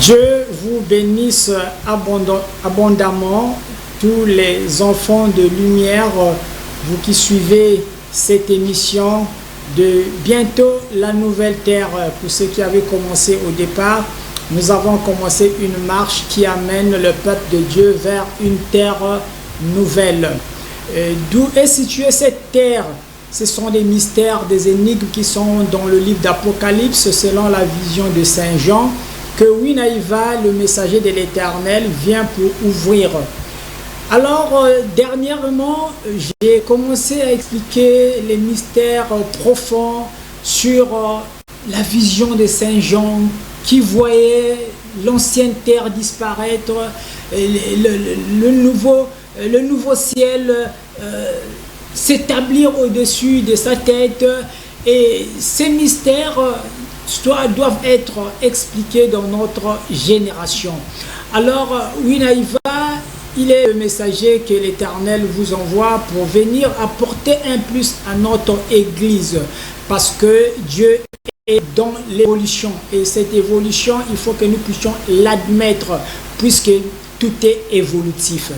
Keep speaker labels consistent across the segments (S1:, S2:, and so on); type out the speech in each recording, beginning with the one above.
S1: Dieu vous bénisse abondamment, tous les enfants de lumière, vous qui suivez cette émission de bientôt la nouvelle terre. Pour ceux qui avaient commencé au départ, nous avons commencé une marche qui amène le peuple de Dieu vers une terre nouvelle. D'où est située cette terre? Ce sont des mystères, des énigmes qui sont dans le livre d'Apocalypse selon la vision de Saint Jean, que Winaïva, le messager de l'Éternel, vient pour ouvrir. Alors, dernièrement, j'ai commencé à expliquer les mystères profonds sur la vision de Saint Jean qui voyait l'ancienne terre disparaître, le nouveau ciel s'établir au-dessus de sa tête. Et ces mystères doivent être expliqués dans notre génération. Alors, Winaïva, il est le messager que l'Éternel vous envoie pour venir apporter un plus à notre Église. Parce que Dieu est dans l'évolution. Et cette évolution, il faut que nous puissions l'admettre, puisque tout est évolutif.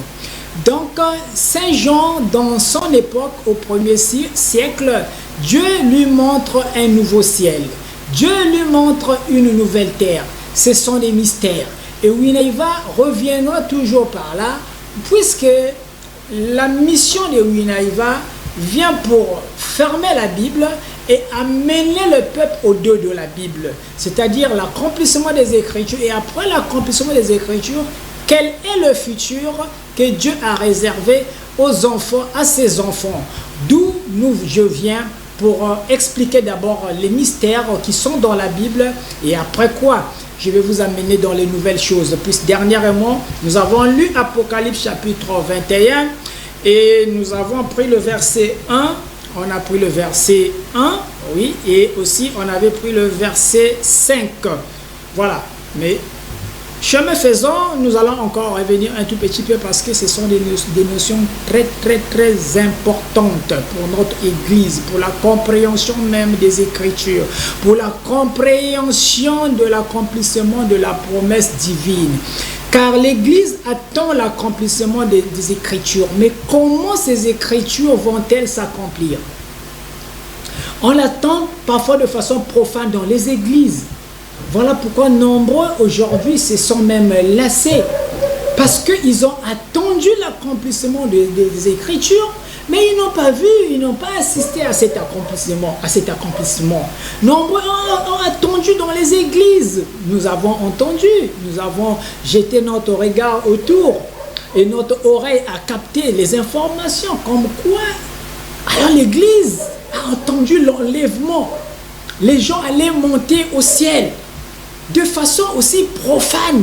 S1: Donc, Saint Jean, dans son époque, au 1er siècle, Dieu lui montre un nouveau ciel. Dieu lui montre une nouvelle terre. Ce sont des mystères. Et Winaïva reviendra toujours par là, puisque la mission de Winaïva vient pour fermer la Bible et amener le peuple au-delà de la Bible. C'est-à-dire l'accomplissement des Écritures. Et après l'accomplissement des Écritures, quel est le futur que Dieu a réservé aux enfants, à ses enfants? D'où je viens pour expliquer d'abord les mystères qui sont dans la Bible et après quoi je vais vous amener dans les nouvelles choses. Puis dernièrement, nous avons lu Apocalypse chapitre 21 et nous avons pris le verset 1. On a pris le verset 1, oui, et aussi on avait pris le verset 5. Voilà, mais chemin faisant, nous allons encore revenir un tout petit peu parce que ce sont des notions très importantes pour notre Église, pour la compréhension même des Écritures, pour la compréhension de l'accomplissement de la promesse divine. Car l'Église attend l'accomplissement des Écritures. Mais comment ces Écritures vont-elles s'accomplir? On l'attend parfois de façon profane dans les églises. Voilà pourquoi nombreux aujourd'hui se sont même lassés, parce qu'ils ont attendu l'accomplissement des Écritures, mais ils n'ont pas vu, ils n'ont pas assisté à cet accomplissement. Nombreux ont attendu dans les églises. Nous avons entendu, nous avons jeté notre regard autour et notre oreille a capté les informations comme quoi alors l'église a entendu l'enlèvement. Les gens allaient monter au ciel. De façon aussi profane,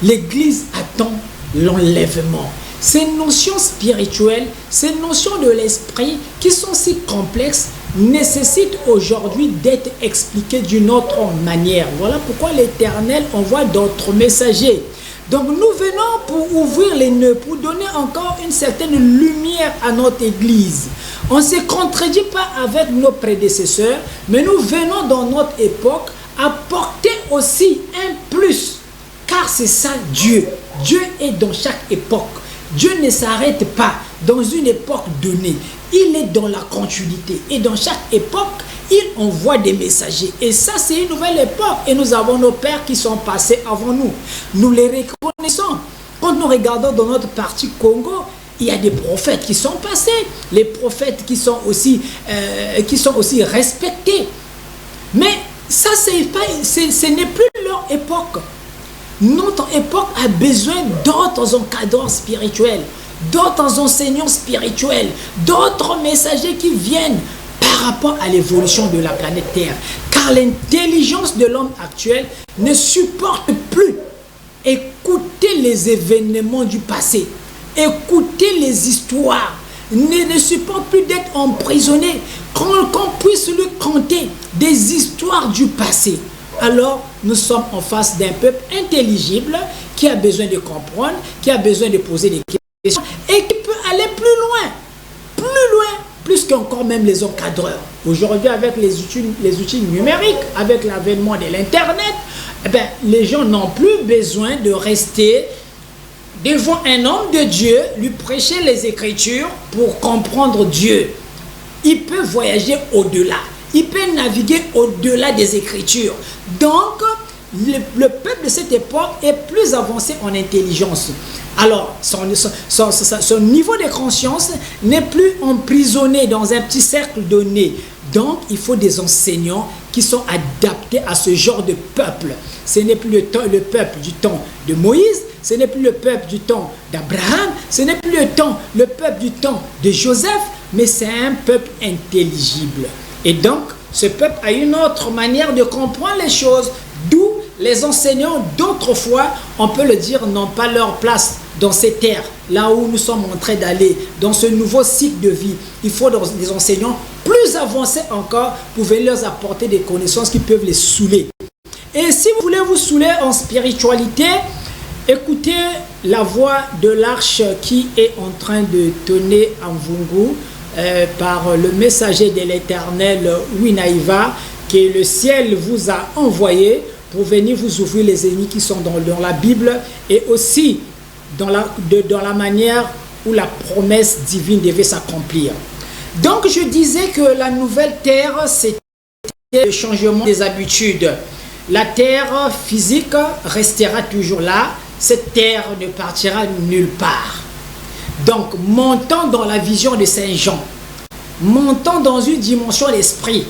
S1: l'Église attend l'enlèvement. Ces notions spirituelles, ces notions de l'esprit qui sont si complexes nécessitent aujourd'hui d'être expliquées d'une autre manière. Voilà pourquoi l'Éternel envoie d'autres messagers. Donc nous venons pour ouvrir les nœuds, pour donner encore une certaine lumière à notre Église. On ne se contredit pas avec nos prédécesseurs, mais nous venons dans notre époque apporter aussi un plus, car c'est ça Dieu. Dieu est dans chaque époque. Dieu ne s'arrête pas dans une époque donnée. Il est dans la continuité. Et dans chaque époque, il envoie des messagers. Et ça, c'est une nouvelle époque. Et nous avons nos pères qui sont passés avant nous. Nous les reconnaissons. Quand nous regardons dans notre partie Congo, il y a des prophètes qui sont passés. Les prophètes qui sont aussi respectés. Mais ça, ce n'est plus leur époque. Notre époque a besoin d'autres encadreurs spirituels, d'autres enseignants spirituels, d'autres messagers qui viennent par rapport à l'évolution de la planète Terre. Car l'intelligence de l'homme actuel ne supporte plus écouter les événements du passé, écouter les histoires, ne supporte plus d'être emprisonné, qu'on puisse lui conter des histoires du passé. Alors, nous sommes en face d'un peuple intelligible qui a besoin de comprendre, qui a besoin de poser des questions et qui peut aller plus loin, plus qu'encore même les encadreurs. Aujourd'hui, avec les outils numériques, avec l'avènement de l'Internet, eh bien, les gens n'ont plus besoin de rester devant un homme de Dieu, lui prêcher les Écritures pour comprendre Dieu. Il peut voyager au-delà. Il peut naviguer au-delà des Écritures. Donc, le peuple de cette époque est plus avancé en intelligence. Alors, son niveau de conscience n'est plus emprisonné dans un petit cercle donné. Donc, il faut des enseignants qui sont adaptés à ce genre de peuple. Ce n'est plus le peuple du temps de Moïse, ce n'est plus le peuple du temps d'Abraham, ce n'est plus le peuple du temps de Joseph, mais c'est un peuple intelligible. Et donc, ce peuple a une autre manière de comprendre les choses, d'où les enseignants d'autrefois, on peut le dire, n'ont pas leur place dans ces terres, là où nous sommes en train d'aller, dans ce nouveau cycle de vie. Il faut des enseignants plus avancés encore pour venir leur apporter des connaissances qui peuvent les saouler. Et si vous voulez vous saouler en spiritualité, écoutez la voix de l'arche qui est en train de tonner en Vungu par le messager de l'Éternel Winaïva, que le ciel vous a envoyé pour venir vous ouvrir les ennemis qui sont dans la Bible et aussi dans la manière où la promesse divine devait s'accomplir. Donc je disais que la nouvelle terre, c'était le changement des habitudes. La terre physique restera toujours là, cette terre ne partira nulle part. Donc montons dans la vision de Saint Jean, montons dans une dimension d'esprit.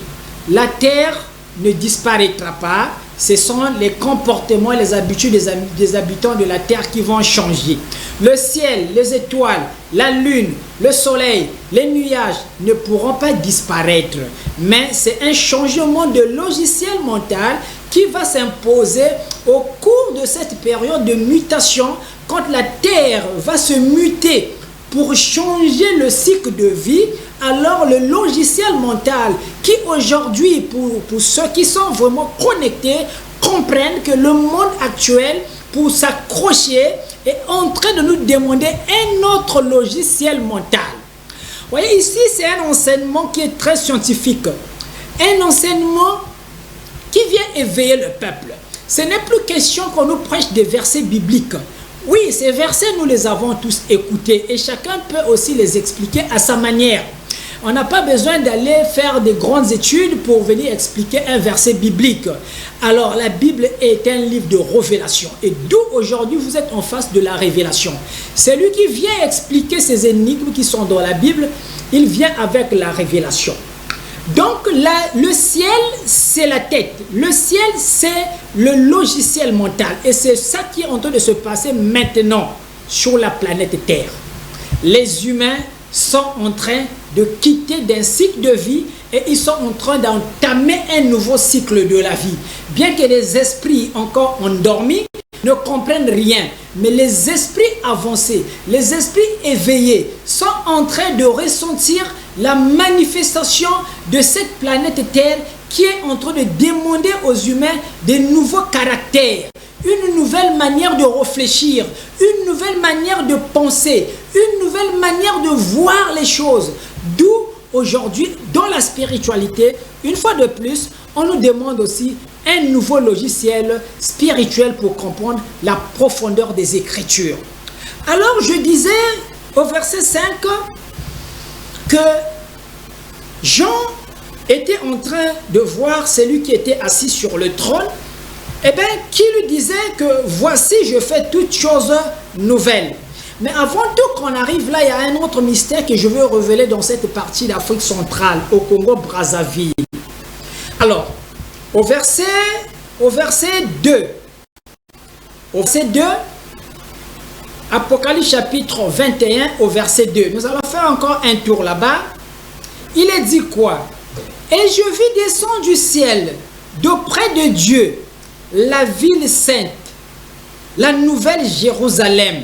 S1: La terre ne disparaîtra pas. Ce sont les comportements et les habitudes des habitants de la terre qui vont changer. Le ciel, les étoiles, la lune, le soleil, les nuages ne pourront pas disparaître. Mais c'est un changement de logiciel mental qui va s'imposer au cours de cette période de mutation, quand la terre va se muter pour changer le cycle de vie. Alors le logiciel mental qui aujourd'hui, pour ceux qui sont vraiment connectés, comprennent que le monde actuel, pour s'accrocher, est en train de nous demander un autre logiciel mental. Vous voyez, ici, c'est un enseignement qui est très scientifique. Un enseignement qui vient éveiller le peuple. Ce n'est plus question qu'on nous prêche des versets bibliques. Oui, ces versets, nous les avons tous écoutés et chacun peut aussi les expliquer à sa manière. On n'a pas besoin d'aller faire des grandes études pour venir expliquer un verset biblique. Alors, la Bible est un livre de révélation. Et d'où aujourd'hui vous êtes en face de la révélation. Celui qui vient expliquer ces énigmes qui sont dans la Bible, il vient avec la révélation. Donc, le ciel, c'est la tête. Le ciel, c'est le logiciel mental. Et c'est ça qui est en train de se passer maintenant sur la planète Terre. Les humains sont en train de quitter d'un cycle de vie et ils sont en train d'entamer un nouveau cycle de la vie. Bien que les esprits encore endormis ne comprennent rien, mais les esprits avancés, les esprits éveillés sont en train de ressentir la manifestation de cette planète Terre qui est en train de demander aux humains de nouveaux caractères, une nouvelle manière de réfléchir, une nouvelle manière de penser, une nouvelle manière de voir les choses. D'où aujourd'hui, dans la spiritualité, une fois de plus, on nous demande aussi un nouveau logiciel spirituel pour comprendre la profondeur des Écritures. Alors je disais au verset 5 que Jean était en train de voir celui qui était assis sur le trône, et bien, qui lui disait que voici, je fais toutes choses nouvelles. Mais avant tout qu'on arrive là, il y a un autre mystère que je veux révéler dans cette partie d'Afrique centrale, au Congo-Brazzaville. Alors, au verset 2, Apocalypse chapitre 21, au verset 2, nous allons faire encore un tour là-bas. Il est dit quoi? Et je vis descendre du ciel, d'auprès de Dieu, la ville sainte, la nouvelle Jérusalem,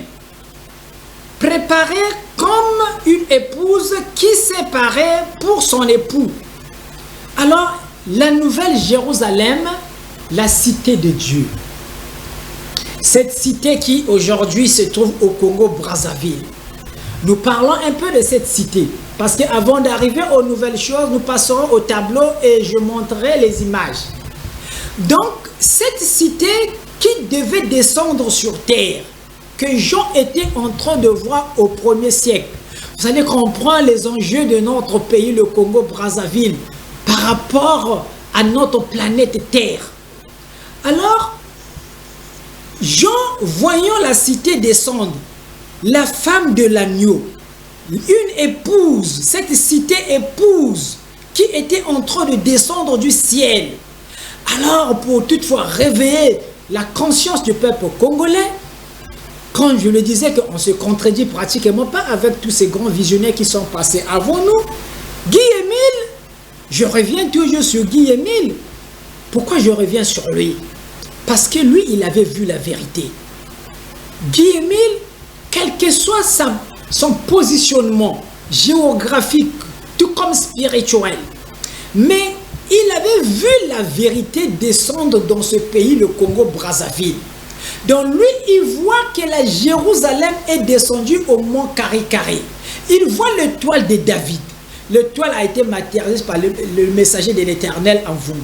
S1: préparée comme une épouse qui s'est parée pour son époux. Alors, la nouvelle Jérusalem, la cité de Dieu. Cette cité qui aujourd'hui se trouve au Congo-Brazzaville. Nous parlons un peu de cette cité, parce qu'avant d'arriver aux nouvelles choses, nous passerons au tableau et je montrerai les images. Donc, cette cité qui devait descendre sur terre, que Jean était en train de voir au 1er siècle. Vous allez comprendre les enjeux de notre pays, le Congo-Brazzaville, par rapport à notre planète Terre. Alors, Jean, voyant la cité descendre, la femme de l'agneau, une épouse, cette cité épouse, qui était en train de descendre du ciel. Alors, pour toutefois réveiller la conscience du peuple congolais, quand je le disais qu'on se contredit pratiquement pas avec tous ces grands visionnaires qui sont passés avant nous, Guy-Émile, je reviens toujours sur Guy-Émile. Pourquoi je reviens sur lui? Parce que lui, il avait vu la vérité. Guy-Émile, quel que soit son positionnement géographique, tout comme spirituel, mais il avait vu la vérité descendre dans ce pays, le Congo-Brazzaville. Donc lui, il voit que la Jérusalem est descendue au mont Kari-Kari. Il voit l'étoile de David. L'étoile a été matérialisée par le messager de l'Éternel en Vungu.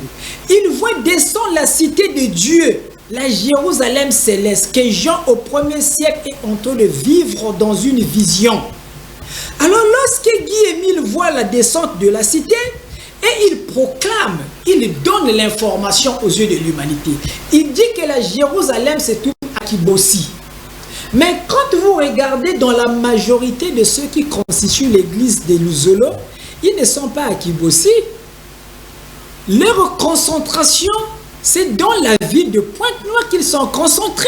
S1: Il voit descendre la cité de Dieu, la Jérusalem céleste, que Jean au 1er siècle est en train de vivre dans une vision. Alors lorsque Guy-Émile voit la descente de la cité, et il proclame, il donne l'information aux yeux de l'humanité. Il dit que la Jérusalem se trouve à Kibossi. Mais quand vous regardez dans la majorité de ceux qui constituent l'église de Luzolo, ils ne sont pas à Kibossi. Leur concentration, c'est dans la ville de Pointe-Noire qu'ils sont concentrés.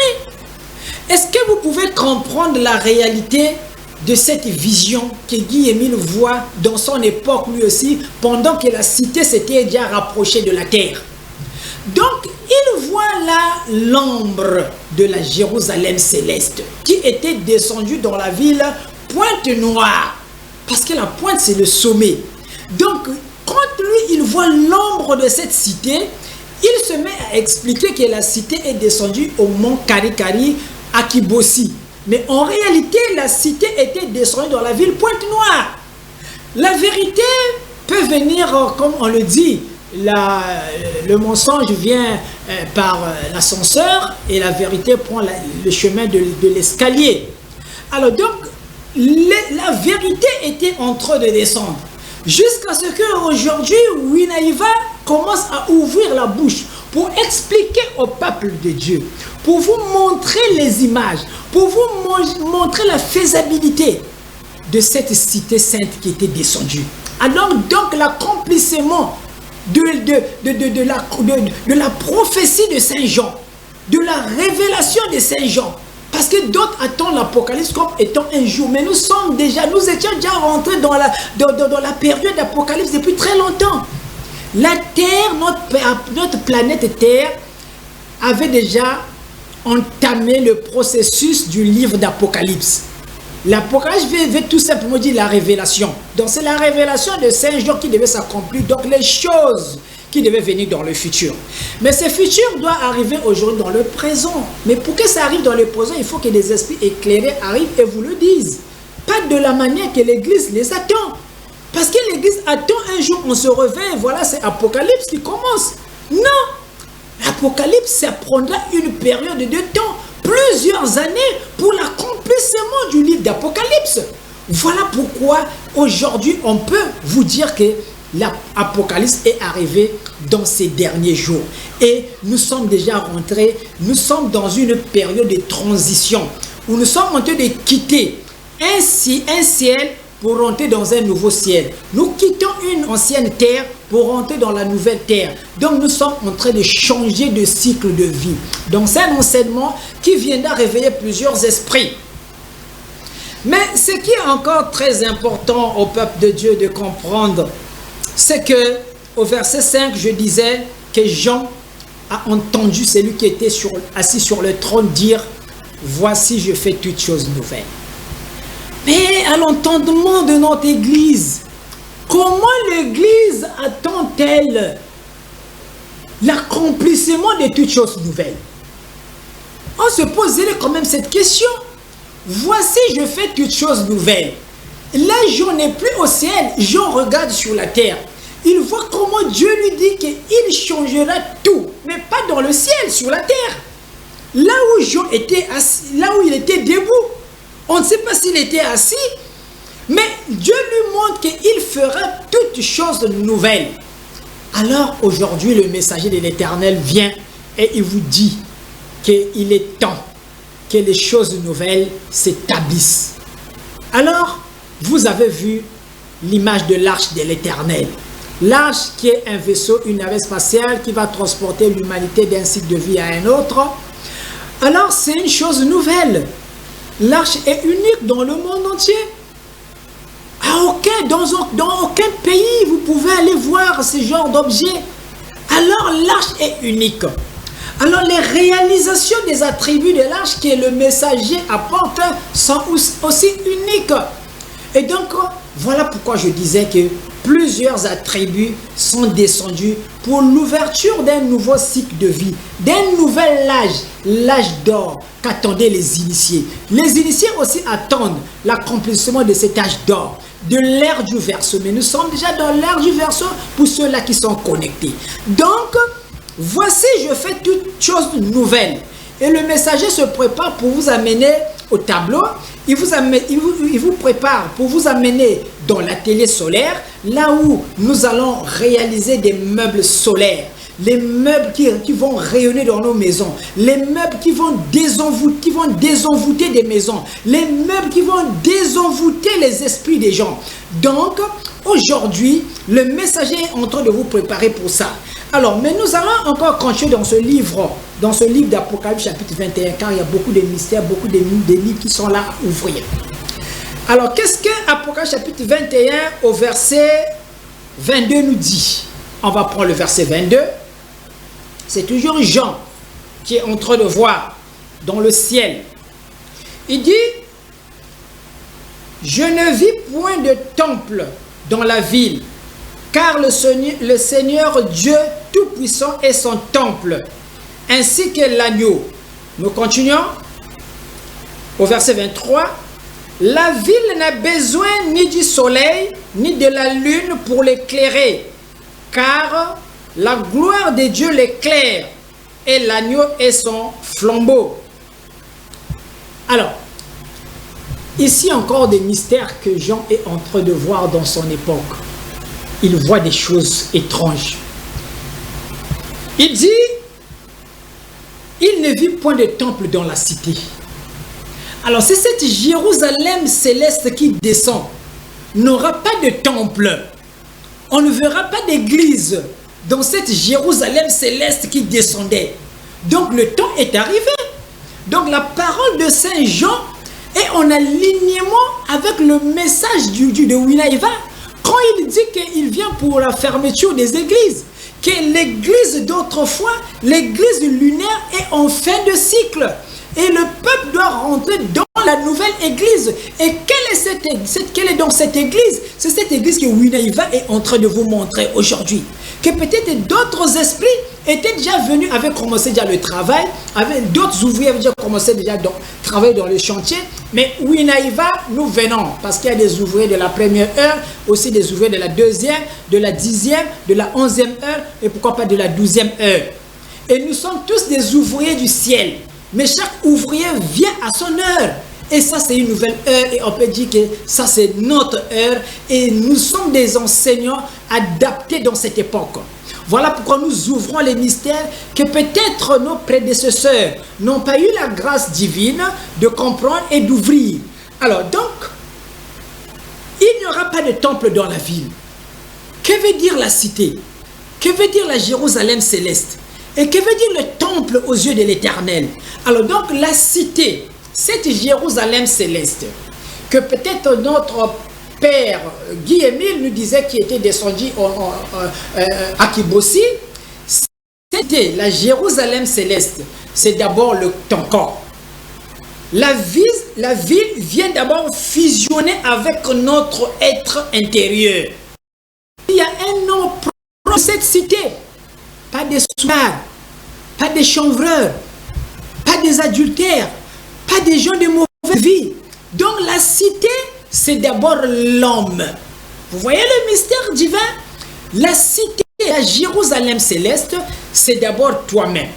S1: Est-ce que vous pouvez comprendre la réalité de cette vision que Guy-Émile voit dans son époque lui aussi, pendant que la cité s'était déjà rapprochée de la terre? Donc, il voit là l'ombre de la Jérusalem céleste qui était descendue dans la ville Pointe-Noire. Parce que la pointe, c'est le sommet. Donc, quand lui, il voit l'ombre de cette cité, il se met à expliquer que la cité est descendue au mont Kari-Kari à Kibossi. Mais en réalité, la cité était descendue dans la ville Pointe-Noire. La vérité peut venir, comme on le dit, le mensonge vient par l'ascenseur et la vérité prend le chemin de l'escalier. Alors donc, la vérité était en train de descendre. Jusqu'à ce qu'aujourd'hui, Winaïva commence à ouvrir la bouche pour expliquer au peuple de Dieu, pour vous montrer les images, pour vous montrer la faisabilité de cette cité sainte qui était descendue. Alors donc l'accomplissement de la prophétie de Saint Jean, de la révélation de Saint Jean, parce que d'autres attendent l'Apocalypse comme étant un jour, mais nous étions déjà rentrés dans la période d'Apocalypse depuis très longtemps. La Terre, notre planète Terre, avait déjà entamé le processus du livre d'Apocalypse. L'Apocalypse veut tout simplement dire la révélation. Donc c'est la révélation de Saint Jean qui devait s'accomplir, donc les choses qui devaient venir dans le futur. Mais ce futur doit arriver aujourd'hui dans le présent. Mais pour que ça arrive dans le présent, il faut que des esprits éclairés arrivent et vous le disent. Pas de la manière que l'Église les attend. Parce que l'Église attend un jour, on se réveille, voilà, c'est Apocalypse qui commence. Non! L'Apocalypse, ça prendra une période de temps, plusieurs années, pour l'accomplissement du livre d'Apocalypse. Voilà pourquoi aujourd'hui, on peut vous dire que l'Apocalypse est arrivé dans ces derniers jours. Et nous sommes déjà rentrés, nous sommes dans une période de transition, où nous sommes en train de quitter un ciel pour rentrer dans un nouveau ciel. Nous quittons une ancienne terre pour rentrer dans la nouvelle terre. Donc nous sommes en train de changer de cycle de vie. Donc c'est un enseignement qui viendra réveiller plusieurs esprits. Mais ce qui est encore très important au peuple de Dieu de comprendre, c'est que au verset 5, je disais que Jean a entendu celui qui était assis sur le trône dire « Voici, je fais toutes choses nouvelles ». Mais à l'entendement de notre Église, comment l'Église attend-elle l'accomplissement de toutes choses nouvelles? On se pose quand même cette question. Voici, je fais toutes choses nouvelles. Là, Jean n'est plus au ciel, Jean regarde sur la terre. il voit comment Dieu lui dit qu'il changera tout, mais pas dans le ciel, sur la terre. Là où Jean était assis, là où il était debout, on ne sait pas s'il était assis, mais Dieu lui montre qu'il fera toutes choses nouvelles. Alors aujourd'hui, le messager de l'Éternel vient et il vous dit qu'il est temps que les choses nouvelles s'établissent. Alors, vous avez vu l'image de l'arche de l'Éternel. L'arche qui est un vaisseau, une navette spatiale qui va transporter l'humanité d'un site de vie à un autre. Alors, c'est une chose nouvelle. L'arche est unique dans le monde entier. Dans aucun pays, vous pouvez aller voir ce genre d'objet. Alors, l'arche est unique. Alors, les réalisations des attributs de l'arche que le messager apporte sont aussi uniques. Et donc, voilà pourquoi je disais que plusieurs attributs sont descendus pour l'ouverture d'un nouveau cycle de vie, d'un nouvel âge, l'âge d'or qu'attendaient les initiés. Les initiés aussi attendent l'accomplissement de cet âge d'or, de l'ère du Verseau. Mais nous sommes déjà dans l'ère du Verseau pour ceux-là qui sont connectés. Donc, voici, je fais toutes choses nouvelles. Et le messager se prépare pour vous amener au tableau. Il vous prépare pour vous amener dans l'atelier solaire, là où nous allons réaliser des meubles solaires. Les meubles qui vont rayonner dans nos maisons. Les meubles qui vont désenvoûter des maisons. Les meubles qui vont désenvoûter les esprits des gens. Donc, aujourd'hui, le messager est en train de vous préparer pour ça. Alors, mais nous allons encore continuer dans ce livre d'Apocalypse chapitre 21, car il y a beaucoup de mystères, beaucoup de livres qui sont là à ouvrir. Alors, qu'est-ce que Apocalypse chapitre 21 au verset 22 nous dit? On va prendre le verset 22. C'est toujours Jean qui est en train de voir dans le ciel. Il dit, « Je ne vis point de temple dans la ville, car le Seigneur Dieu Tout-Puissant est son temple, ainsi que l'agneau. » Nous continuons au verset 23. « La ville n'a besoin ni du soleil, ni de la lune pour l'éclairer, car la gloire de Dieu l'éclaire, et l'agneau est son flambeau. » Alors, ici encore des mystères que Jean est en train de voir dans son époque. Il voit des choses étranges. Il dit, il ne vit point de temple dans la cité. Alors, c'est cette Jérusalem céleste qui descend. N'aura pas de temple. On ne verra pas d'église dans cette Jérusalem céleste qui descendait. Donc, le temps est arrivé. Donc, la parole de Saint Jean est en alignement avec le message de Winaiva. Quand il dit qu'il vient pour la fermeture des églises, que l'église d'autrefois, l'église lunaire est en fin de cycle. Et le peuple doit rentrer dans la nouvelle église. Et quelle est donc cette église? C'est cette église que Winaiva est en train de vous montrer aujourd'hui. Que peut-être d'autres esprits étaient déjà venus, avaient commencé déjà le travail, avec d'autres ouvriers avaient déjà commencé déjà à travailler dans le chantier. Mais Winaiva, nous venons, parce qu'il y a des ouvriers de la première heure, aussi des ouvriers de la deuxième, de la 10e, de la 11e heure, et pourquoi pas de la 12e heure. Et nous sommes tous des ouvriers du ciel. Mais chaque ouvrier vient à son heure. Et ça, c'est une nouvelle heure. Et on peut dire que ça, c'est notre heure. Et nous sommes des enseignants adaptés dans cette époque. Voilà pourquoi nous ouvrons les mystères que peut-être nos prédécesseurs n'ont pas eu la grâce divine de comprendre et d'ouvrir. Alors donc, il n'y aura pas de temple dans la ville. Que veut dire la cité? Que veut dire la Jérusalem céleste? Et que veut dire le temple aux yeux de l'Éternel? Alors donc la cité, cette Jérusalem céleste, que peut-être notre père Guy-Émile nous disait qui était descendu à Kibossi, c'était la Jérusalem céleste, c'est d'abord ton corps. La ville vient d'abord fusionner avec notre être intérieur. Il y a un nom pour cette cité. Pas des soulards, pas des chanvreurs, pas des adultères, pas des gens de mauvaise vie. Donc la cité, c'est d'abord l'homme. Vous voyez le mystère divin? La cité, la Jérusalem céleste, c'est d'abord toi-même.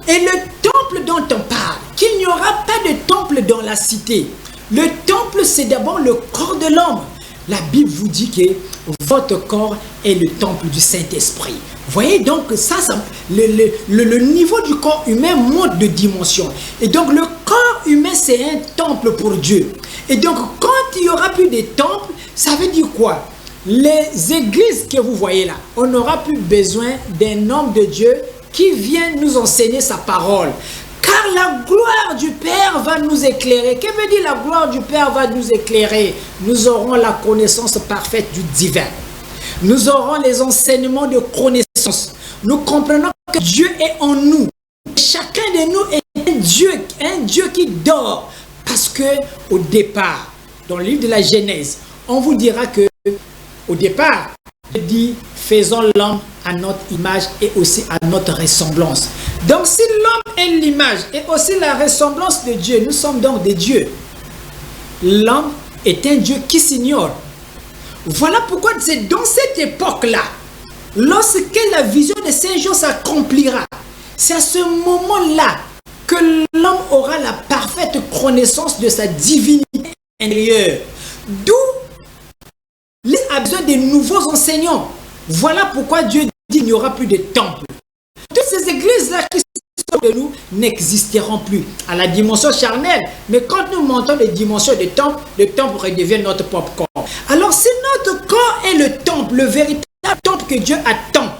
S1: Et le temple dont on parle, qu'il n'y aura pas de temple dans la cité. Le temple, c'est d'abord le corps de l'homme. La Bible vous dit que votre corps est le temple du Saint-Esprit. Voyez donc ça le niveau du corps humain monte de dimension. Et donc le corps humain, c'est un temple pour Dieu. Et donc quand il n'y aura plus de temple, ça veut dire quoi? Les églises que vous voyez là, on n'aura plus besoin d'un homme de Dieu qui vient nous enseigner sa parole. Car la gloire du Père va nous éclairer. Que veut dire la gloire du Père va nous éclairer? Nous aurons la connaissance parfaite du divin. Nous aurons les enseignements de connaissance. Nous comprenons que Dieu est en nous. Chacun de nous est un Dieu qui dort. Parce que au départ, dans le livre de la Genèse, on vous dira que au départ, Dieu dit faisons l'homme à notre image et aussi à notre ressemblance. Donc si l'homme est l'image et aussi la ressemblance de Dieu, nous sommes donc des dieux. L'homme est un Dieu qui s'ignore. Voilà pourquoi c'est dans cette époque-là, lorsque la vision de Saint Jean s'accomplira, c'est à ce moment-là que l'homme aura la parfaite connaissance de sa divinité intérieure. D'où il a besoin de nouveaux enseignants. Voilà pourquoi Dieu dit qu'il n'y aura plus de temple. Toutes ces églises-là qui sont de nous n'existeront plus à la dimension charnelle. Mais quand nous montons les dimensions des temples, le temple redevient notre propre corps. Alors si notre corps est le temple, le véritable temple que Dieu attend,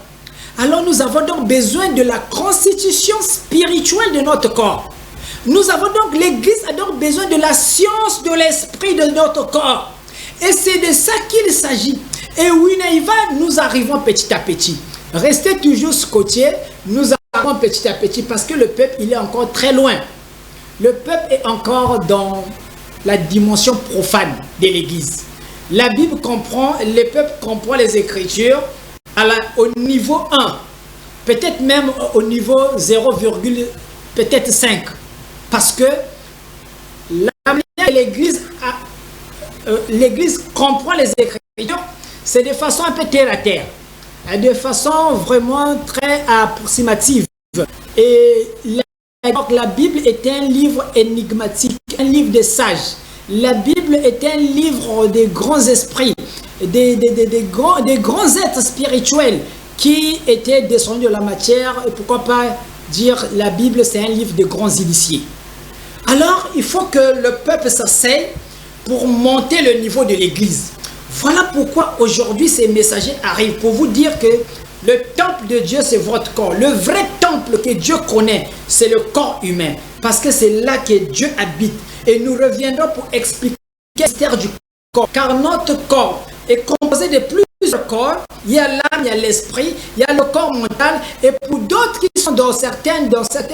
S1: alors nous avons donc besoin de la constitution spirituelle de notre corps. Nous avons donc, l'Église a donc besoin de la science de l'esprit de notre corps. Et c'est de ça qu'il s'agit. Et Winaïva, nous arrivons petit à petit. Restez toujours scotchés, nous arrivons petit à petit parce que le peuple, il est encore très loin. Le peuple est encore dans la dimension profane de l'Église. La Bible comprend, le peuple comprend les Écritures au niveau 1, peut-être même au niveau 0, peut-être 5. Parce que l'Église comprend les Écritures, c'est de façon un peu terre à terre, de façon vraiment très approximative. Et la Bible est un livre énigmatique, un livre des sages. La Bible est un livre des grands esprits, des grands êtres spirituels qui étaient descendus de la matière. Et pourquoi pas dire la Bible, c'est un livre de grands initiés. Alors, il faut que le peuple s'asseye pour monter le niveau de l'Église. Voilà pourquoi aujourd'hui ces messagers arrivent pour vous dire que le temple de Dieu, c'est votre corps. Le vrai temple que Dieu connaît, c'est le corps humain. Parce que c'est là que Dieu habite. Et nous reviendrons pour expliquer le mystère du corps. Car notre corps est composé de plusieurs corps. Il y a l'âme, il y a l'esprit, il y a le corps mental. Et pour d'autres qui sont dans certains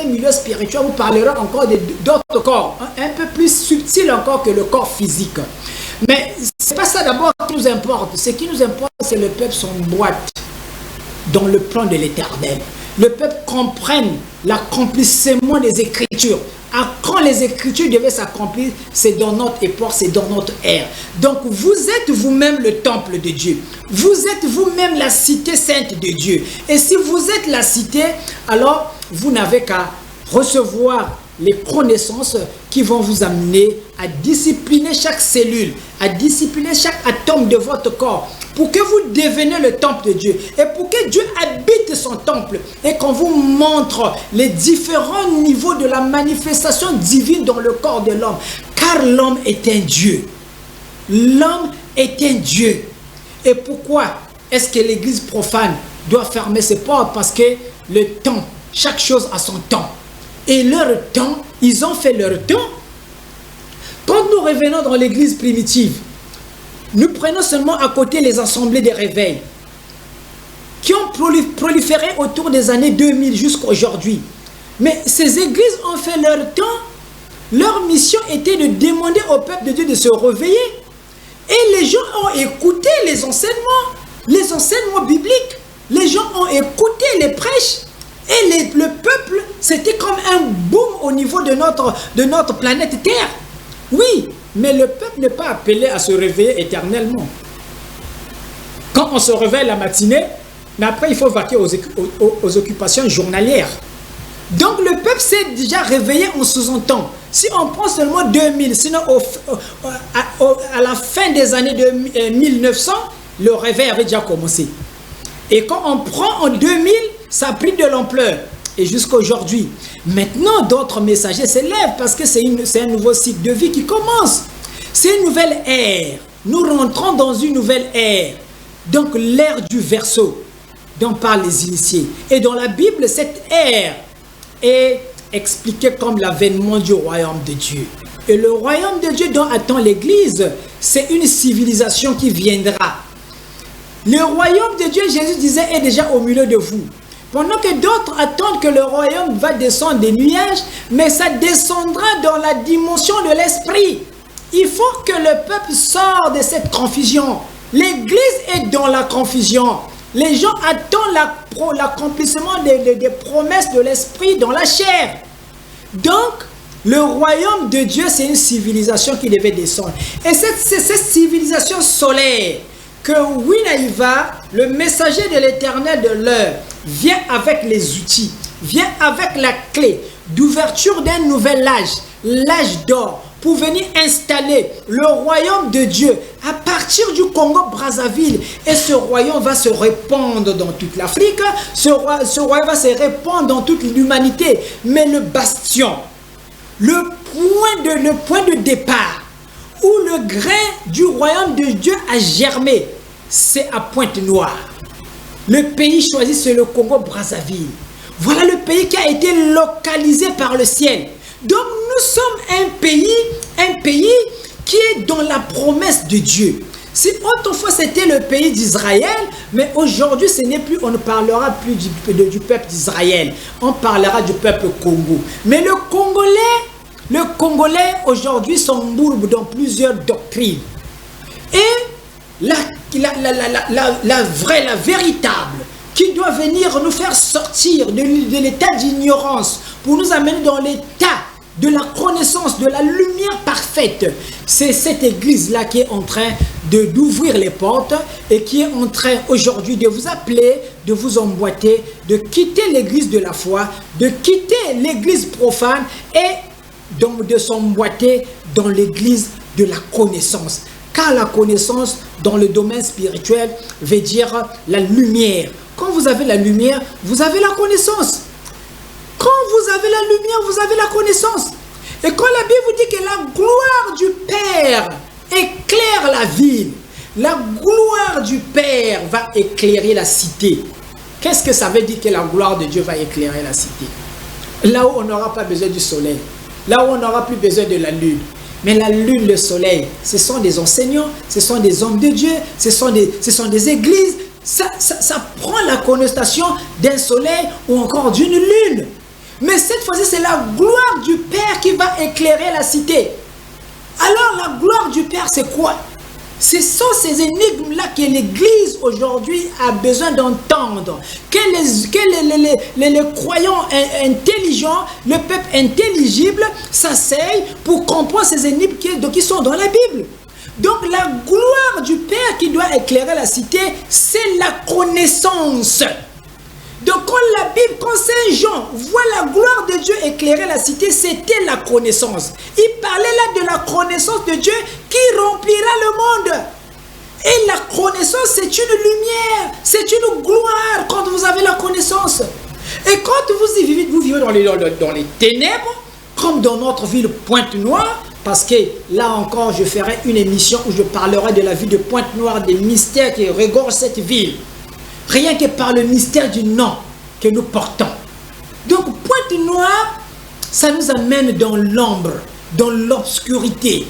S1: milieux spirituels, vous parlerez encore d'autres corps, un peu plus subtils encore que le corps physique. Mais ce n'est pas ça d'abord qui nous importe. Ce qui nous importe, c'est le peuple s'emboîte dans le plan de l'éternel. Le peuple comprenne l'accomplissement des Écritures. À quand les Écritures devaient s'accomplir, c'est dans notre époque, c'est dans notre ère. Donc vous êtes vous-même le temple de Dieu. Vous êtes vous-même la cité sainte de Dieu. Et si vous êtes la cité, alors vous n'avez qu'à recevoir les connaissances qui vont vous amener à discipliner chaque cellule, à discipliner chaque atome de votre corps, pour que vous deveniez le temple de Dieu et pour que Dieu habite son temple et qu'on vous montre les différents niveaux de la manifestation divine dans le corps de l'homme. Car l'homme est un Dieu. L'homme est un Dieu. Et pourquoi est-ce que l'Église profane doit fermer ses portes? Parce que le temps, chaque chose a son temps. Et leur temps, ils ont fait leur temps. Quand nous revenons dans l'Église primitive, nous prenons seulement à côté les assemblées des réveils qui ont proliféré autour des années 2000 jusqu'à aujourd'hui. Mais ces églises ont fait leur temps. Leur mission était de demander au peuple de Dieu de se réveiller. Et les gens ont écouté les enseignements bibliques. Les gens ont écouté les prêches. Et le peuple, c'était comme un boom au niveau de notre planète Terre. Oui, mais le peuple n'est pas appelé à se réveiller éternellement. Quand Donc on se réveille la matinée, mais après il faut vaquer aux occupations journalières. Donc le peuple s'est déjà réveillé, on sous-entend. Si on prend seulement 2000, sinon à la fin des années 1900, le réveil avait déjà commencé. Et quand on prend en 2000, ça a pris de l'ampleur. Et jusqu'à aujourd'hui. Maintenant, d'autres messagers s'élèvent parce que c'est un nouveau cycle de vie qui commence. C'est une nouvelle ère. Nous rentrons dans une nouvelle ère. Donc l'ère du Verseau, dont parlent les initiés. Et dans la Bible, cette ère est expliquée comme l'avènement du royaume de Dieu. Et le royaume de Dieu dont attend l'Église, c'est une civilisation qui viendra. Le royaume de Dieu, Jésus disait, est déjà au milieu de vous. Pendant que d'autres attendent que le royaume va descendre des nuages, mais ça descendra dans la dimension de l'esprit. Il faut que le peuple sorte de cette confusion. L'Église est dans la confusion. Les gens attendent l'accomplissement des promesses de l'esprit dans la chair. Donc, le royaume de Dieu, c'est une civilisation qui devait descendre. Et c'est cette civilisation solaire que Winaïva, le messager de l'Éternel de l'heure, vient avec les outils, vient avec la clé d'ouverture d'un nouvel âge, l'âge d'or, pour venir installer le royaume de Dieu à partir du Congo-Brazzaville. Et ce royaume va se répandre dans toute l'Afrique, ce royaume va se répandre dans toute l'humanité. Mais le bastion, le point de départ, où le grain du royaume de Dieu a germé, c'est à Pointe-Noire. Le pays choisi, c'est le Congo-Brazzaville. Voilà le pays qui a été localisé par le ciel. Donc nous sommes un pays qui est dans la promesse de Dieu. Si autrefois c'était le pays d'Israël, mais aujourd'hui ce n'est plus, on ne parlera plus du peuple d'Israël. On parlera du peuple Congo. Mais le Congolais aujourd'hui s'embourbe dans plusieurs doctrines. Et la véritable, qui doit venir nous faire sortir de l'état d'ignorance pour nous amener dans l'état de la connaissance, de la lumière parfaite. C'est cette église-là qui est en train d'ouvrir les portes et qui est en train aujourd'hui de vous appeler, de vous emboîter, de quitter l'église de la foi, de quitter l'église profane et donc de s'emboîter dans l'église de la connaissance. Car la connaissance dans le domaine spirituel veut dire la lumière. Quand vous avez la lumière, vous avez la connaissance. Quand vous avez la lumière, vous avez la connaissance. Et quand la Bible vous dit que la gloire du Père éclaire la ville, la gloire du Père va éclairer la cité. Qu'est-ce que ça veut dire que la gloire de Dieu va éclairer la cité? Là où on n'aura pas besoin du soleil, là où on n'aura plus besoin de la lune. Mais la lune, le soleil, ce sont des enseignants, ce sont des hommes de Dieu, ce sont des églises. Ça prend la connotation d'un soleil ou encore d'une lune. Mais cette fois-ci, c'est la gloire du Père qui va éclairer la cité. Alors, la gloire du Père, c'est quoi? Ce sont ces énigmes-là que l'Église aujourd'hui a besoin d'entendre. Que les croyants intelligents, le peuple intelligible, s'asseyent pour comprendre ces énigmes qui sont dans la Bible. Donc la gloire du Père qui doit éclairer la cité, c'est la connaissance. Donc quand la Bible, quand Saint Jean voit la gloire de Dieu éclairer la cité, c'était la connaissance. Il parlait là de la connaissance de Dieu qui remplira le monde. Et la connaissance, c'est une lumière, c'est une gloire quand vous avez la connaissance. Et quand vous vivez dans les ténèbres, comme dans notre ville Pointe-Noire, parce que là encore, je ferai une émission où je parlerai de la ville de Pointe-Noire, des mystères qui regorgent cette ville. Rien que par le mystère du nom que nous portons. Donc, Pointe-Noire, ça nous amène dans l'ombre, dans l'obscurité.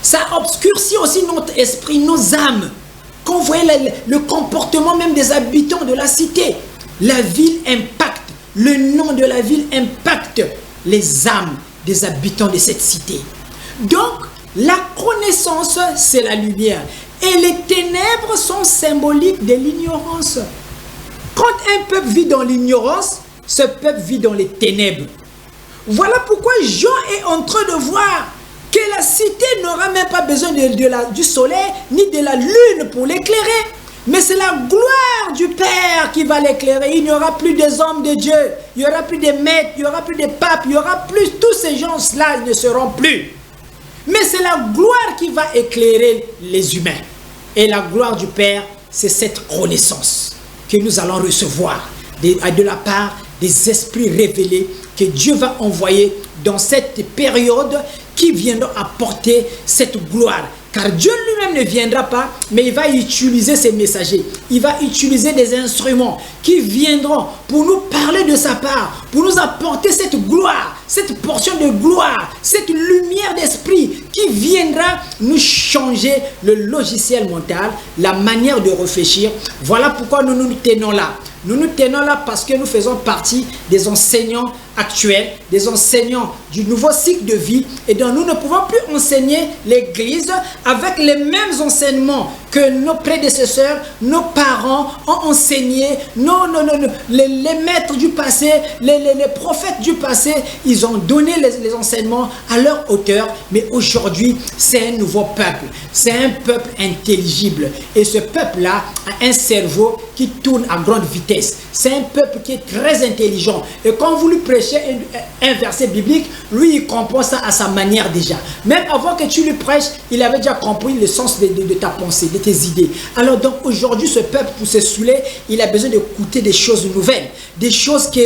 S1: Ça obscurcit aussi notre esprit, nos âmes. Quand vous voyez le comportement même des habitants de la cité, la ville impacte, le nom de la ville impacte les âmes des habitants de cette cité. Donc, la connaissance, c'est la lumière. Et les ténèbres sont symboliques de l'ignorance. Quand un peuple vit dans l'ignorance, ce peuple vit dans les ténèbres. Voilà pourquoi Jean est en train de voir que la cité n'aura même pas besoin du soleil ni de la lune pour l'éclairer. Mais c'est la gloire du Père qui va l'éclairer. Il n'y aura plus des hommes de Dieu, il n'y aura plus des maîtres, il n'y aura plus des papes, il n'y aura plus tous ces gens-là, ils ne seront plus. Mais c'est la gloire qui va éclairer les humains. Et la gloire du Père, c'est cette renaissance que nous allons recevoir de la part des esprits révélés que Dieu va envoyer dans cette période qui viendront apporter cette gloire. Car Dieu lui-même ne viendra pas, mais il va utiliser ses messagers. Il va utiliser des instruments qui viendront pour nous parler de sa part, pour nous apporter cette gloire, cette portion de gloire, cette lumière d'esprit qui viendra nous changer le logiciel mental, la manière de réfléchir. Voilà pourquoi nous nous tenons là. Nous nous tenons là parce que nous faisons partie des enseignants actuels, des enseignants du nouveau cycle de vie, et donc nous ne pouvons plus enseigner l'Église avec les mêmes enseignements que nos prédécesseurs, nos parents ont enseigné, les maîtres du passé, les prophètes du passé, ils ont donné les enseignements à leur hauteur, mais aujourd'hui c'est un nouveau peuple, c'est un peuple intelligible, et ce peuple-là a un cerveau qui tourne à grande vitesse, c'est un peuple qui est très intelligent, et quand vous lui prêchez un verset biblique, lui il comprend ça à sa manière déjà, même avant que tu lui prêches, il avait déjà compris le sens de ta pensée, de tes idées. Alors donc aujourd'hui ce peuple, pour se saouler, il a besoin d'écouter des choses nouvelles, des choses que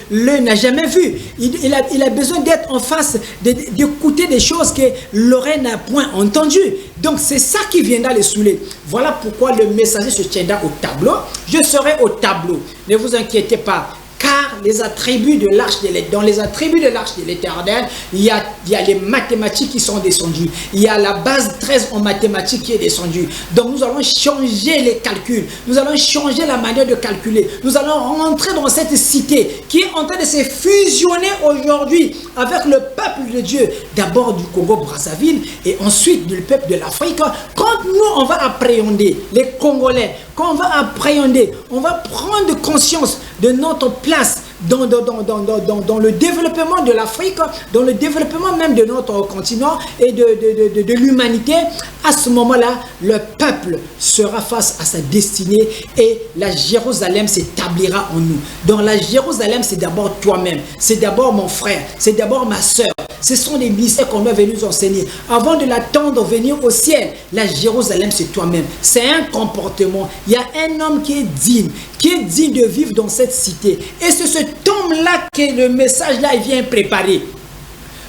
S1: l'œil n'a jamais vues. Il a besoin d'être en face, d'écouter des choses que l'oreille n'a point entendues. Donc c'est ça qui viendra les saouler. Voilà pourquoi le messager se tiendra au tableau. Je serai au tableau, ne vous inquiétez pas. Car les attributs de l'arche de l'Éternel, dans les attributs de l'arche de l'Éternel, il y a les mathématiques qui sont descendues. Il y a la base 13 en mathématiques qui est descendue. Donc nous allons changer les calculs. Nous allons changer la manière de calculer. Nous allons rentrer dans cette cité qui est en train de se fusionner aujourd'hui avec le peuple de Dieu. D'abord du Congo-Brazzaville et ensuite du peuple de l'Afrique. Quand nous, on va appréhender les Congolais, quand on va appréhender, on va prendre conscience de notre place dans le développement de l'Afrique, dans le développement même de notre continent et de l'humanité. À ce moment-là, le peuple sera face à sa destinée et la Jérusalem s'établira en nous. Dans la Jérusalem, c'est d'abord toi-même, c'est d'abord mon frère, c'est d'abord ma soeur. Ce sont les mystères qu'on doit venir nous enseigner. Avant de l'attendre venir au ciel, la Jérusalem, c'est toi-même. C'est un comportement. Il y a un homme qui est digne de vivre dans cette cité. Et c'est cet homme-là que le message-là vient préparer.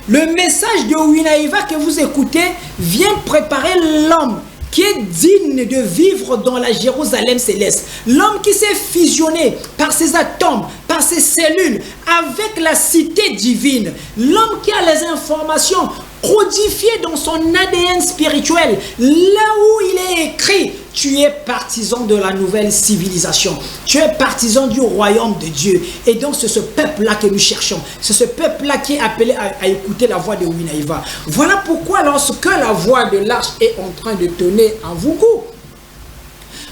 S1: Le message de Winaïva que vous écoutez vient préparer l'homme qui est digne de vivre dans la Jérusalem céleste. L'homme qui s'est fusionné par ses atomes, par ses cellules, avec la cité divine. L'homme qui a les informations codifiées dans son ADN spirituel. Là où il est écrit, tu es partisan de la nouvelle civilisation. Tu es partisan du royaume de Dieu. Et donc c'est ce peuple-là que nous cherchons. C'est ce peuple-là qui est appelé à écouter la voix de Winaïva. Voilà pourquoi lorsque la voix de l'arche est en train de tonner en vous,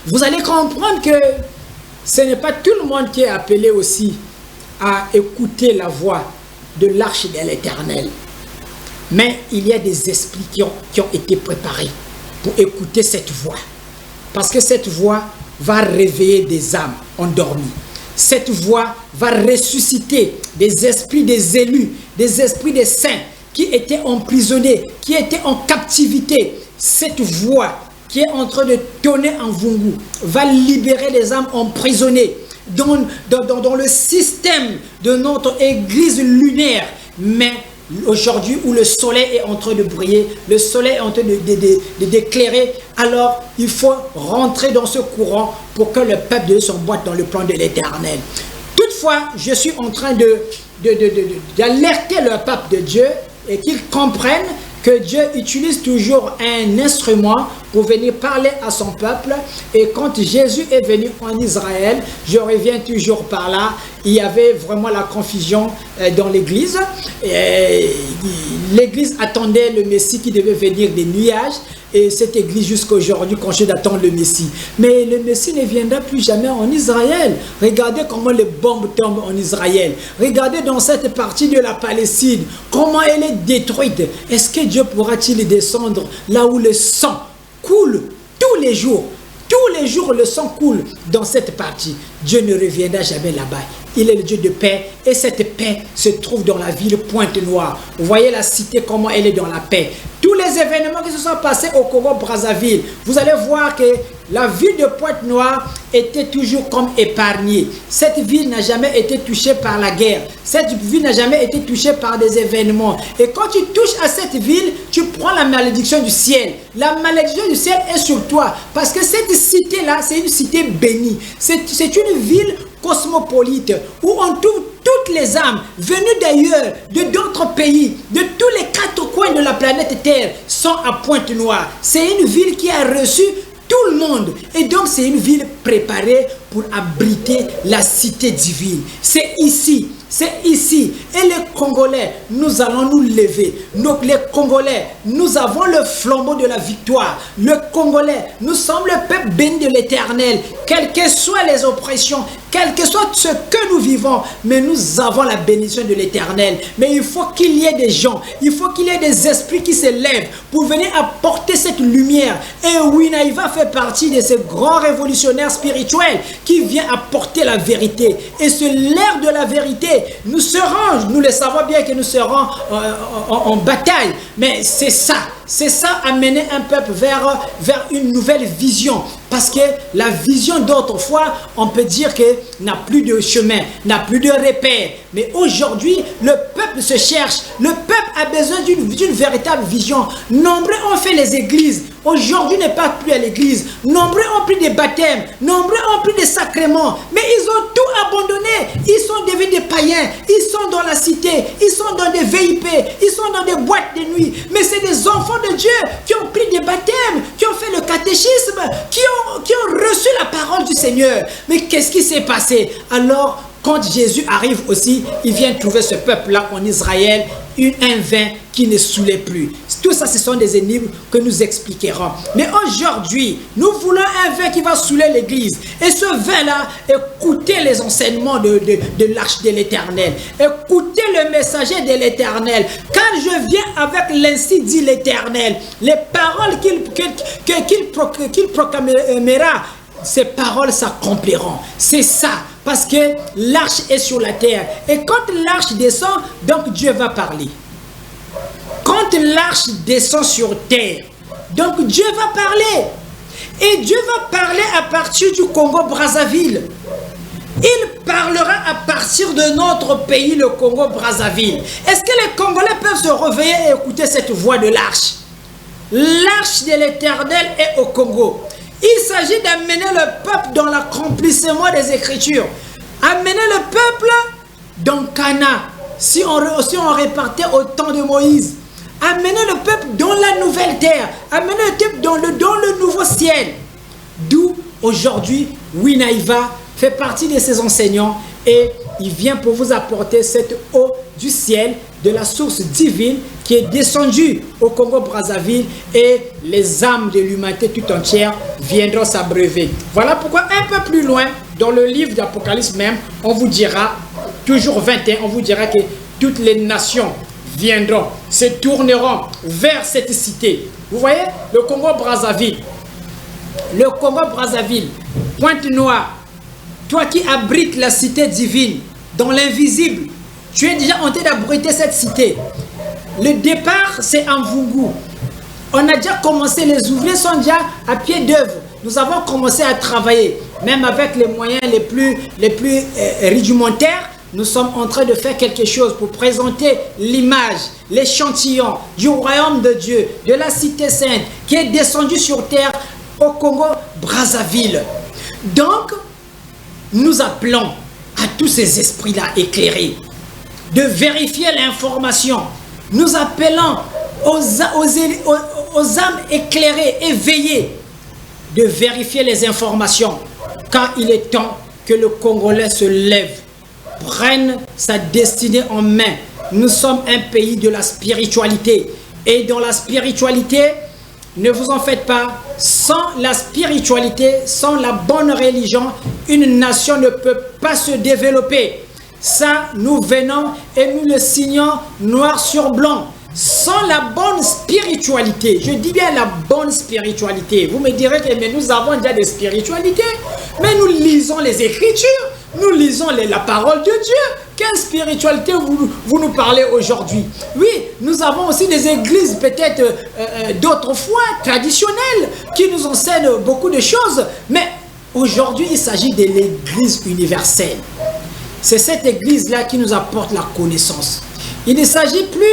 S1: vous allez comprendre que ce n'est pas tout le monde qui est appelé aussi à écouter la voix de l'arche de l'Éternel. Mais il y a des esprits qui ont été préparés pour écouter cette voix. Parce que cette voix va réveiller des âmes endormies. Cette voix va ressusciter des esprits des élus, des esprits des saints qui étaient emprisonnés, qui étaient en captivité. Cette voix qui est en train de tonner en Vungu va libérer les âmes emprisonnées dans le système de notre église lunaire. Mais aujourd'hui où le soleil est en train de briller, le soleil est en train d'éclairer, alors il faut rentrer dans ce courant pour que le peuple de Dieu s'emboîte dans le plan de l'Éternel. Toutefois, je suis en train d'alerter le peuple de Dieu et qu'ils comprennent que Dieu utilise toujours un instrument pour venir parler à son peuple. Et quand Jésus est venu en Israël, je reviens toujours par là, il y avait vraiment la confusion dans l'église. L'église attendait le Messie qui devait venir des nuages. Et cette église jusqu'à aujourd'hui continue d'attendre le Messie. Mais le Messie ne viendra plus jamais en Israël. Regardez comment les bombes tombent en Israël. Regardez dans cette partie de la Palestine, comment elle est détruite. Est-ce que Dieu pourra-t-il descendre là où le sang coule tous les jours? Tous les jours, le sang coule dans cette partie. Dieu ne reviendra jamais là-bas. Il est le Dieu de paix et cette paix se trouve dans la ville Pointe-Noire. Vous voyez la cité, comment elle est dans la paix. Tous les événements qui se sont passés au Congo-Brazzaville, vous allez voir que la ville de Pointe-Noire était toujours comme épargnée. Cette ville n'a jamais été touchée par la guerre. Cette ville n'a jamais été touchée par des événements. Et quand tu touches à cette ville, tu prends la malédiction du ciel. La malédiction du ciel est sur toi. Parce que cette cité-là, c'est une cité bénie. C'est une ville cosmopolite où on trouve toutes les âmes venues d'ailleurs, de d'autres pays, de tous les quatre coins de la planète Terre sont à Pointe-Noire. C'est une ville qui a reçu tout le monde. Et donc c'est une ville préparée pour abriter la cité divine. C'est ici. C'est ici. Et les Congolais, nous allons nous lever. Donc les Congolais, nous avons le flambeau de la victoire. Le Congolais, nous sommes le peuple béni de l'Éternel. Quelles que soient les oppressions, quel que soit ce que nous vivons, mais nous avons la bénédiction de l'Éternel. Mais il faut qu'il y ait des gens, il faut qu'il y ait des esprits qui se lèvent pour venir apporter cette lumière. Et Winaïva fait partie de ces grands révolutionnaires spirituels qui vient apporter la vérité. Et c'est l'ère de la vérité. Nous serons, nous le savons bien que nous serons en bataille, mais c'est ça amener un peuple vers une nouvelle vision. Parce que la vision d'autrefois, on peut dire que n'a plus de chemin, n'a plus de repère. Mais aujourd'hui, le peuple se cherche. Le peuple a besoin d'une véritable vision. Nombreux ont fait les églises. Aujourd'hui, ne partent plus à l'église. Nombreux ont pris des baptêmes. Nombreux ont pris des sacrements. Mais ils ont tout abandonné. Ils sont devenus des païens. Ils sont dans la cité. Ils sont dans des VIP. Ils sont dans des boîtes de nuit. Mais c'est des enfants de Dieu qui ont pris des baptêmes, qui ont fait le catéchisme, qui ont reçu la parole du Seigneur. Mais qu'est-ce qui s'est passé? Alors, quand Jésus arrive aussi, il vient trouver ce peuple-là en Israël, un vin qui ne saoulait plus. Tout ça, ce sont des énigmes que nous expliquerons. Mais aujourd'hui, nous voulons un vin qui va saouler l'Église. Et ce vin-là, écoutez les enseignements de l'arche de l'Éternel. Écoutez le messager de l'Éternel. Quand je viens avec l'ainsi dit l'Éternel, les paroles qu'il proclamera, ces paroles s'accompliront. C'est ça. Parce que l'arche est sur la terre. Et quand l'arche descend, donc Dieu va parler. Quand l'arche descend sur terre, donc Dieu va parler. Et Dieu va parler à partir du Congo-Brazzaville. Il parlera à partir de notre pays, le Congo-Brazzaville. Est-ce que les Congolais peuvent se réveiller et écouter cette voix de l'arche? L'arche de l'Éternel est au Congo. Il s'agit d'amener le peuple dans l'accomplissement des Écritures. Amener le peuple dans Cana, si on répartait au temps de Moïse. Amener le peuple dans la nouvelle terre. Amener le peuple dans le nouveau ciel. D'où aujourd'hui, Winaïva fait partie de ses enseignants et il vient pour vous apporter cette eau du ciel, de la source divine qui est descendue au Congo-Brazzaville et les âmes de l'humanité tout entière viendront s'abreuver. Voilà pourquoi un peu plus loin, dans le livre d'Apocalypse même, on vous dira, toujours 21, on vous dira que toutes les nations viendront, se tourneront vers cette cité. Vous voyez, le Congo-Brazzaville, Pointe-Noire, toi qui abrites la cité divine dans l'invisible, tu es déjà en train d'abriter cette cité. Le départ, c'est en Mvungu. On a déjà commencé, les ouvriers sont déjà à pied d'œuvre. Nous avons commencé à travailler, même avec les moyens les plus rudimentaires. Nous sommes en train de faire quelque chose pour présenter l'image, l'échantillon du royaume de Dieu, de la cité sainte, qui est descendue sur terre au Congo-Brazzaville. Donc, nous appelons à tous ces esprits-là éclairés de vérifier l'information. Nous appelons aux âmes éclairées, éveillées, de vérifier les informations, car il est temps que le Congolais se lève prenne sa destinée en main. Nous sommes un pays de la spiritualité. Et dans la spiritualité, ne vous en faites pas, sans la spiritualité, sans la bonne religion, une nation ne peut pas se développer. Ça, nous venons et nous le signons noir sur blanc. Sans la bonne spiritualité, je dis bien la bonne spiritualité. Vous me direz que mais nous avons déjà des spiritualités, mais nous lisons les Écritures, nous lisons la parole de Dieu. Quelle spiritualité vous nous parlez aujourd'hui? Oui, nous avons aussi des églises peut-être d'autrefois traditionnelles qui nous enseignent beaucoup de choses, mais aujourd'hui il s'agit de l'église universelle. C'est cette église-là qui nous apporte la connaissance. Il ne s'agit plus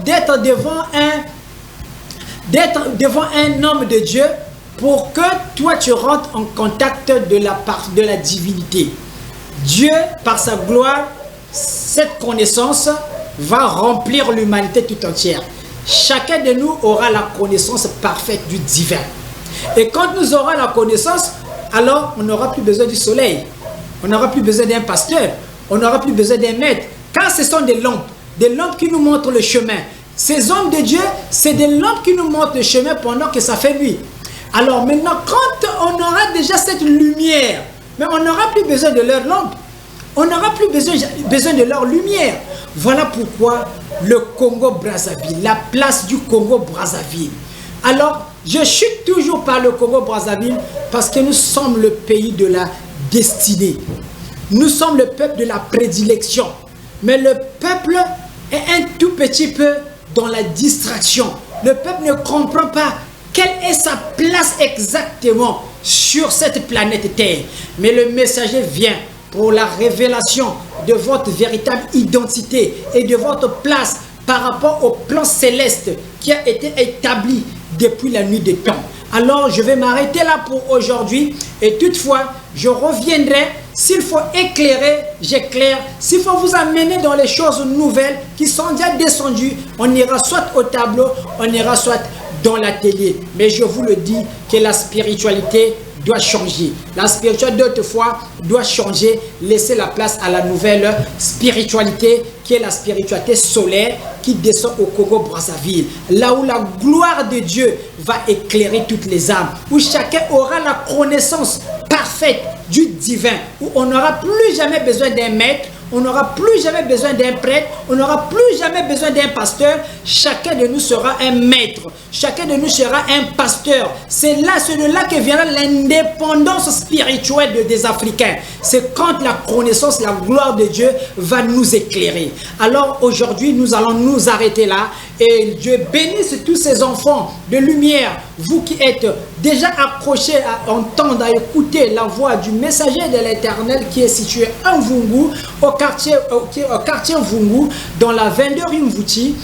S1: d'être devant un homme de Dieu pour que toi tu rentres en contact de la divinité. Dieu, par sa gloire, cette connaissance va remplir l'humanité tout entière. Chacun de nous aura la connaissance parfaite du divin. Et quand nous aurons la connaissance, alors on n'aura plus besoin du soleil. On n'aura plus besoin d'un pasteur. On n'aura plus besoin d'un maître. Car ce sont des lampes qui nous montrent le chemin. Ces hommes de Dieu, c'est des lampes qui nous montrent le chemin pendant que ça fait nuit. Alors maintenant, quand on aura déjà cette lumière, mais on n'aura plus besoin de leurs lampes. On n'aura plus besoin de leur lumière. Voilà pourquoi le Congo-Brazzaville, la place du Congo-Brazzaville. Alors, je chute toujours par le Congo-Brazzaville parce que nous sommes le pays de la destinée. Nous sommes le peuple de la prédilection. Mais le peuple est un tout petit peu dans la distraction. Le peuple ne comprend pas quelle est sa place exactement sur cette planète Terre. Mais le messager vient pour la révélation de votre véritable identité et de votre place par rapport au plan céleste qui a été établi depuis la nuit des temps. Alors, je vais m'arrêter là pour aujourd'hui et toutefois, je reviendrai. S'il faut éclairer, j'éclaire. S'il faut vous amener dans les choses nouvelles qui sont déjà descendues, on ira soit au tableau, on ira soit dans l'atelier. Mais je vous le dis que la spiritualité doit changer. La spiritualité d'autrefois doit changer, laisser la place à la nouvelle spiritualité qui est la spiritualité solaire qui descend au Congo-Brazzaville. Là où la gloire de Dieu va éclairer toutes les âmes, où chacun aura la connaissance parfaite du divin, où on n'aura plus jamais besoin d'un maître, on n'aura plus jamais besoin d'un prêtre, on n'aura plus jamais besoin d'un pasteur. Chacun de nous sera un maître, chacun de nous sera un pasteur. C'est de là que viendra l'indépendance spirituelle des Africains. C'est quand la connaissance, la gloire de Dieu va nous éclairer. Alors aujourd'hui, nous allons nous arrêter là et Dieu bénisse tous ces enfants de lumière, vous qui êtes déjà accrochés à entendre, à écouter la voix du messager de l'Éternel qui est situé à Mvungu, au quartier Mvungu, dans la 22 rue Mvouti,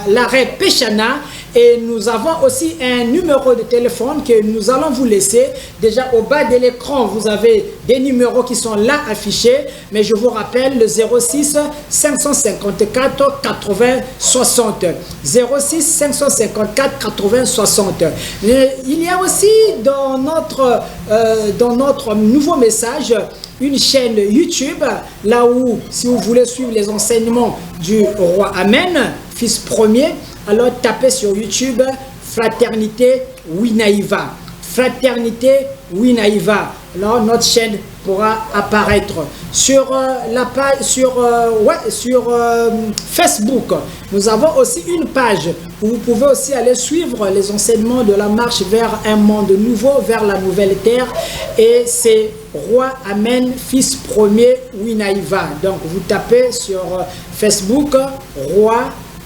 S1: l'arrêt Péchana. Et nous avons aussi un numéro de téléphone que nous allons vous laisser. Déjà au bas de l'écran, vous avez des numéros qui sont là affichés. Mais je vous rappelle le 06 554 80 60. 06 554 80 60. Il y a aussi dans notre nouveau message une chaîne YouTube, là où, si vous voulez suivre les enseignements du roi Amen, fils premier, alors tapez sur YouTube Fraternité Winaïva. Fraternité Winaïva. Alors notre chaîne pourra apparaître sur la page sur Facebook. Nous avons aussi une page où vous pouvez aussi aller suivre les enseignements de la marche vers un monde nouveau, vers la nouvelle terre. Et c'est Roi Amen, fils premier Winaïva. Donc vous tapez sur Facebook Roi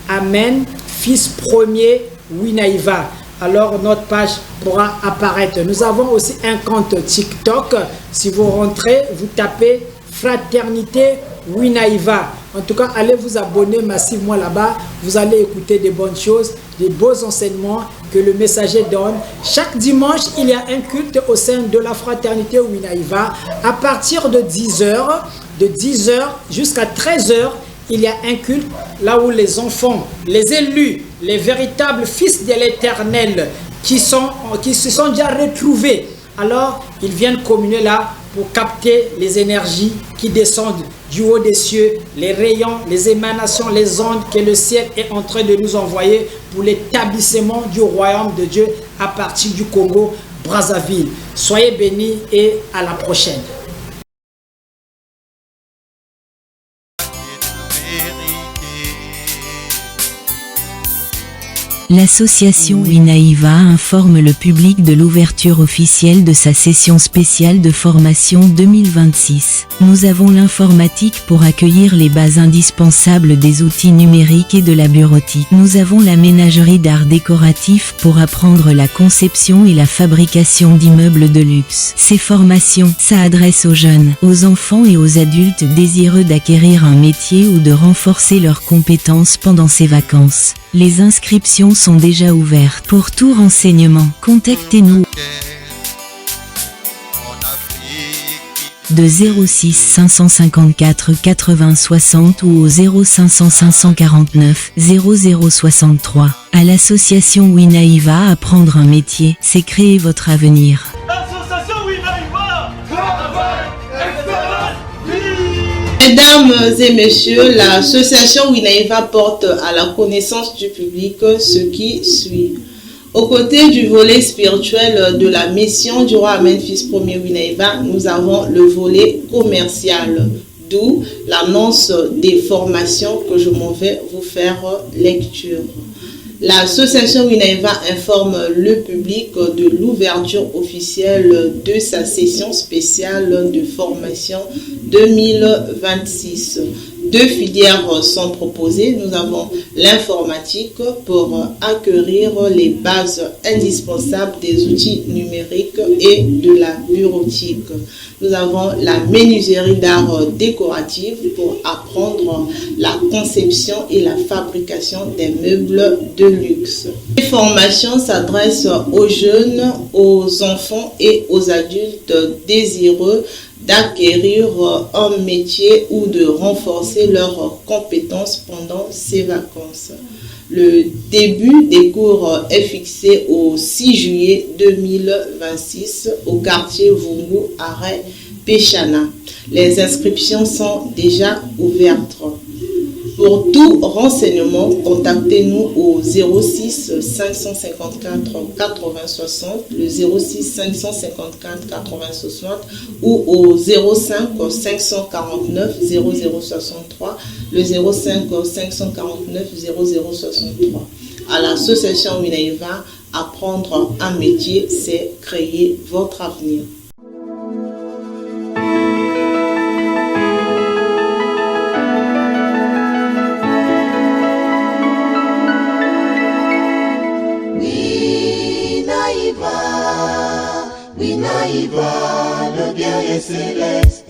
S1: Amen, fils premier Winaïva. Alors notre page pourra apparaître. Nous avons aussi un compte TikTok. Si vous rentrez, vous tapez Fraternité Winaïva. En tout cas, allez vous abonner massivement là-bas. Vous allez écouter des bonnes choses, des beaux enseignements que le messager donne. Chaque dimanche, il y a un culte au sein de la Fraternité Winaïva. À partir de 10h jusqu'à 13h, il y a un culte là où les enfants, les élus, les véritables fils de l'Éternel qui se sont déjà retrouvés, alors ils viennent communier là pour capter les énergies qui descendent du haut des cieux, les rayons, les émanations, les ondes que le ciel est en train de nous envoyer pour l'établissement du royaume de Dieu à partir du Congo, Brazzaville. Soyez bénis et à la prochaine.
S2: L'association Winaïva informe le public de l'ouverture officielle de sa session spéciale de formation 2026. Nous avons l'informatique pour accueillir les bases indispensables des outils numériques et de la bureautique. Nous avons la ménagerie d'art décoratif pour apprendre la conception et la fabrication d'immeubles de luxe. Ces formations s'adressent aux jeunes, aux enfants et aux adultes désireux d'acquérir un métier ou de renforcer leurs compétences pendant ces vacances. Les inscriptions sont déjà ouvertes. Pour tout renseignement, contactez-nous de 06 554 80 60 ou au 0500 549 0063. À l'association Winaïva, apprendre un métier, c'est créer votre avenir.
S3: Mesdames et messieurs, l'association Winaïva porte à la connaissance du public ce qui suit. Aux côtés du volet spirituel de la mission du roi Amen Fils Premier Winaïva, nous avons le volet commercial, d'où l'annonce des formations que je m'en vais vous faire lecture. L'association Winaïva informe le public de l'ouverture officielle de sa session spéciale de formation 2026. Deux filières sont proposées. Nous avons l'informatique pour acquérir les bases indispensables des outils numériques et de la bureautique. Nous avons la menuiserie d'art décoratif pour apprendre la conception et la fabrication des meubles de luxe. Les formations s'adressent aux jeunes, aux enfants et aux adultes désireux d'acquérir un métier ou de renforcer leurs compétences pendant ces vacances. Le début des cours est fixé au 6 juillet 2026 au quartier Vungu, arrêt Péchana. Les inscriptions sont déjà ouvertes. Pour tout renseignement, contactez-nous au 06 554 80 60, le 06 554 80 60 ou au 05 549 0063, le 05 549 0063. À l'association Winaïva, apprendre un métier, c'est créer votre avenir.
S4: Winaïva, le guerrier céleste.